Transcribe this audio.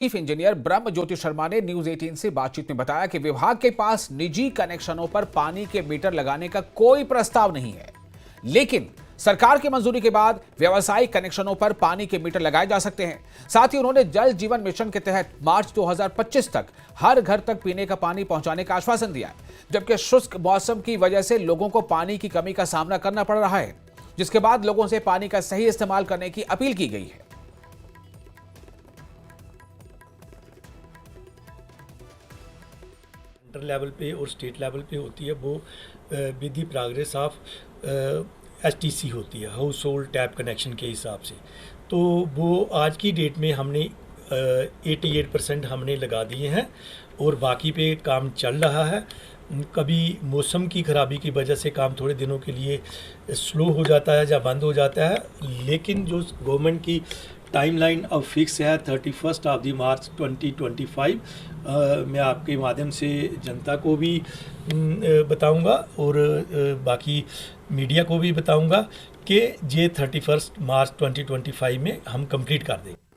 Chief engineer ब्रह्म ज्योति शर्मा ने news 18 से बातचीत में बताया कि विभाग के पास निजी कनेक्शनों पर पानी के मीटर लगाने का कोई प्रस्ताव नहीं है, लेकिन सरकार की मंजूरी के बाद व्यावसायिक कनेक्शनों पर पानी के मीटर लगाए जा सकते हैं। साथ ही उन्होंने जल जीवन मिशन के तहत मार्च 2025 तक हर घर तक पीने का पानी पहुंचाने का आश्वासन दिया, जबकि शुष्क मौसम की वजह से लोगों को पानी की कमी का सामना करना पड़ रहा है, जिसके बाद लोगों से पानी का सही इस्तेमाल करने की अपील की गई है। सेंट्रल लेवल पे और स्टेट लेवल पे होती है, वो with the progress of STC होती है, हाउस होल्ड टैप कनेक्शन के हिसाब से। तो वो आज की डेट में हमने 88% हमने लगा दिए हैं और बाकी पे काम चल रहा है। कभी मौसम की ख़राबी की वजह से काम थोड़े दिनों के लिए स्लो हो जाता है या बंद हो जाता है, लेकिन जो गवर्नमेंट की टाइमलाइन अब फिक्स है 31 ऑफ दी मार्च 2025। मैं आपके माध्यम से जनता को भी बताऊंगा और बाकी मीडिया को भी बताऊंगा कि ये 31 मार्च 2025 में हम कंप्लीट कर देंगे।